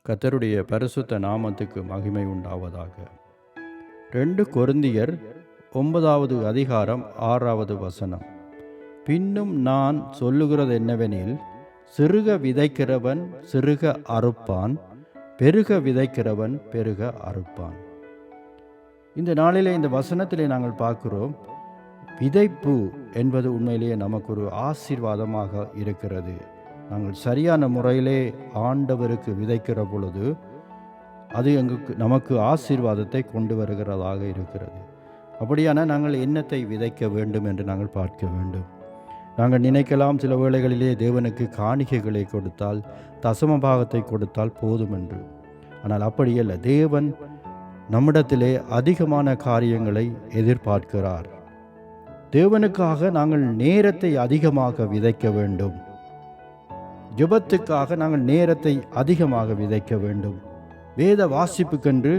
கர்த்தருடைய பரிசுத்த நாமத்துக்கு மகிமை உண்டாவதாக. 2 கொரிந்தியர் 9வது அதிகாரம் 6வது வசனம். பின்னும் நான் சொல்லுகிறது என்னவெனில், சிறுக விதைக்கிறவன் சிறுக அறுப்பான், பெருக விதைக்கிறவன் பெருக அறுப்பான். இந்த நாளிலே இந்த வசனத்திலே நாங்கள் பார்க்கிறோம், விதைப்பு என்பது உண்மையிலேயே நமக்கு ஒரு ஆசீர்வாதமாக இருக்கிறது. நாங்கள் சரியான முறையிலே ஆண்டவருக்கு விதைக்கிற பொழுது அது நமக்கு ஆசீர்வாதத்தை கொண்டு வருகிறதாக இருக்கிறது. அப்படியான நாங்கள் என்னத்தை விதைக்க வேண்டும் என்று நாங்கள் பார்க்க வேண்டும். நாங்கள் நினைக்கலாம் சில வேளைகளிலே தேவனுக்கு காணிக்கைகளை கொடுத்தால், தசம பாகத்தை கொடுத்தால் போதும் என்று. ஆனால் அப்படியல்ல. தேவன் நம்மிடத்திலே அதிகமான காரியங்களை எதிர்பார்க்கிறார். தேவனுக்காக நாங்கள் நேரத்தை அதிகமாக விதைக்க வேண்டும். ஜெபத்துக்காக நாங்கள் நேரத்தை அதிகமாக விதைக்க வேண்டும். வேத வாசிப்புக்கென்று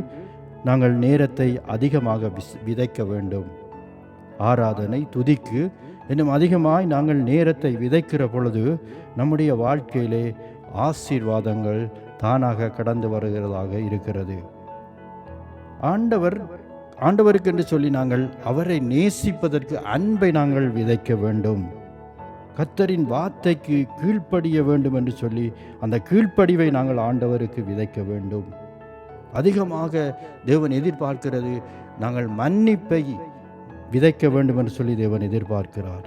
நாங்கள் நேரத்தை அதிகமாக விதைக்க வேண்டும். ஆராதனை, துதிக்கு இன்னும் அதிகமாய் நாங்கள் நேரத்தை விதைக்கிற பொழுது நம்முடைய வாழ்க்கையிலே ஆசீர்வாதங்கள் தானாக கடந்து வருகிறதாக இருக்கிறது. ஆண்டவருக்கென்று சொல்லி நாங்கள் அவரை நேசிப்பதற்கு அன்பை நாங்கள் விதைக்க வேண்டும். கர்த்தரின் வார்த்தைக்கு கீழ்ப்படிய வேண்டும் என்று சொல்லி அந்த கீழ்ப்படிவை நாங்கள் ஆண்டவருக்கு விதைக்க வேண்டும். அதிகமாக தேவன் எதிர்பார்க்கிறது, நாங்கள் மன்னிப்பை விதைக்க வேண்டும் என்று சொல்லி தேவன் எதிர்பார்க்கிறார்.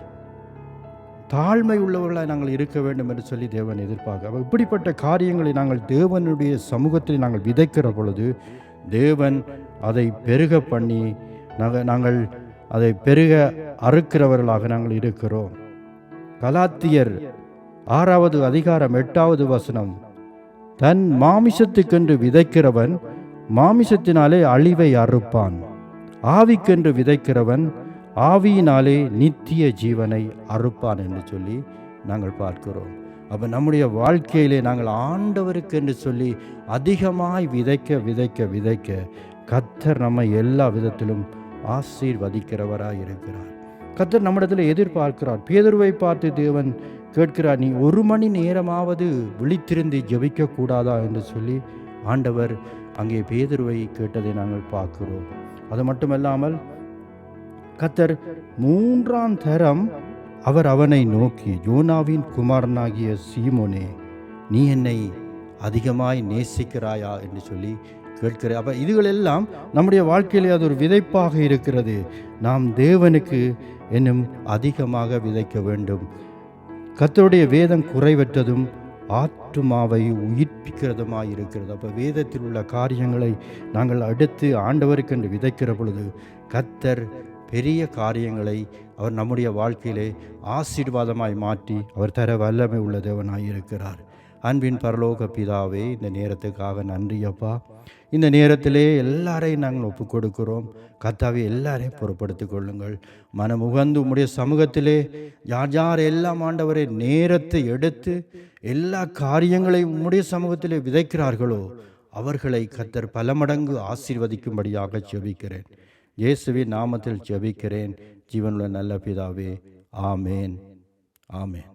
தாழ்மை உள்ளவர்களாக நாங்கள் இருக்க வேண்டும் என்று சொல்லி தேவன் எதிர்பார்க்கிறார். இப்படிப்பட்ட காரியங்களை நாங்கள் தேவனுடைய சமூகத்தில் நாங்கள் விதைக்கிற பொழுது தேவன் அதை பெருக பண்ணி நாங்கள் அதை பெருக அறுக்கிறவர்களாக நாங்கள் இருக்கிறோம். கலாத்தியர் 6வது அதிகாரம் 8வது வசனம். தன் மாமிசத்துக்கென்று விதைக்கிறவன் மாமிசத்தினாலே அழிவை அறுப்பான், ஆவிக்கென்று விதைக்கிறவன் ஆவியினாலே நித்திய ஜீவனை அறுப்பான் என்று சொல்லி நாங்கள் பார்க்கிறோம். அப்போ நம்முடைய வாழ்க்கையிலே நாங்கள் ஆண்டவருக்கென்று சொல்லி அதிகமாய் விதைக்க விதைக்க விதைக்க கர்த்தர் நம்மை எல்லா விதத்திலும் ஆசீர்வதிக்கிறவராய் இருக்கிறார். கர்த்தர் நம்மிடத்தில் எதிர்பார்க்கிறார். பேதுருவை பார்த்து தேவன் கேட்கிறார், நீ 1 மணி நேரமாவது விழித்திருந்து ஜெபிக்க கூடாதா என்று சொல்லி ஆண்டவர் அங்கே பேதுருவை கேட்டதை நாங்கள் பார்க்கிறோம். அது மட்டுமல்லாமல் கர்த்தர் 3ஆம் தரம் அவர் அவனை நோக்கி, யோனாவின் குமாரனாகிய சீமோனே, நீ என்னை அதிகமாய் நேசிக்கிறாயா என்று சொல்லி கேட்கிறார். அப்போ இதுகளெல்லாம் நம்முடைய வாழ்க்கையிலே அது ஒரு விதைப்பாக இருக்கிறது. நாம் தேவனுக்கு இன்னும் அதிகமாக விதைக்க வேண்டும். கர்த்தருடைய வேதம் குறைவற்றதும் ஆத்துமாவை உயிர்ப்பிக்கிறதுமாய் இருக்கிறது. அப்போ வேதத்தில் உள்ள காரியங்களை நாங்கள் அடுத்து ஆண்டவருக்கென்று விதைக்கிற பொழுது கர்த்தர் பெரிய காரியங்களை அவர் நம்முடைய வாழ்க்கையிலே ஆசீர்வாதமாய் மாற்றி அவர் தர வல்லமை உள்ள தேவனாய் இருக்கிறார். அன்பின் பரலோக பிதாவே, இந்த நேரத்துக்காக நன்றி அப்பா. இந்த நேரத்திலே எல்லாரையும் நாங்கள் ஒப்புக் கொடுக்கிறோம். கர்த்தாவே, எல்லாரையும் பொறுப்படுத்திக் கொள்ளுங்கள். மனமுகந்து உம்முடைய சமூகத்திலே யார் யார் எல்லாம் ஆண்டவரை நேரத்தை எடுத்து எல்லா காரியங்களையும் உம்முடைய சமூகத்திலே விதைக்கிறார்களோ அவர்களை கர்த்தர் பல மடங்கு ஆசீர்வதிக்கும்படியாக ஜெபிக்கிறேன். இயேசுவின் நாமத்தில் ஜெபிக்கிறேன் ஜீவனுள்ள நல்ல பிதாவே. ஆமேன், ஆமேன்.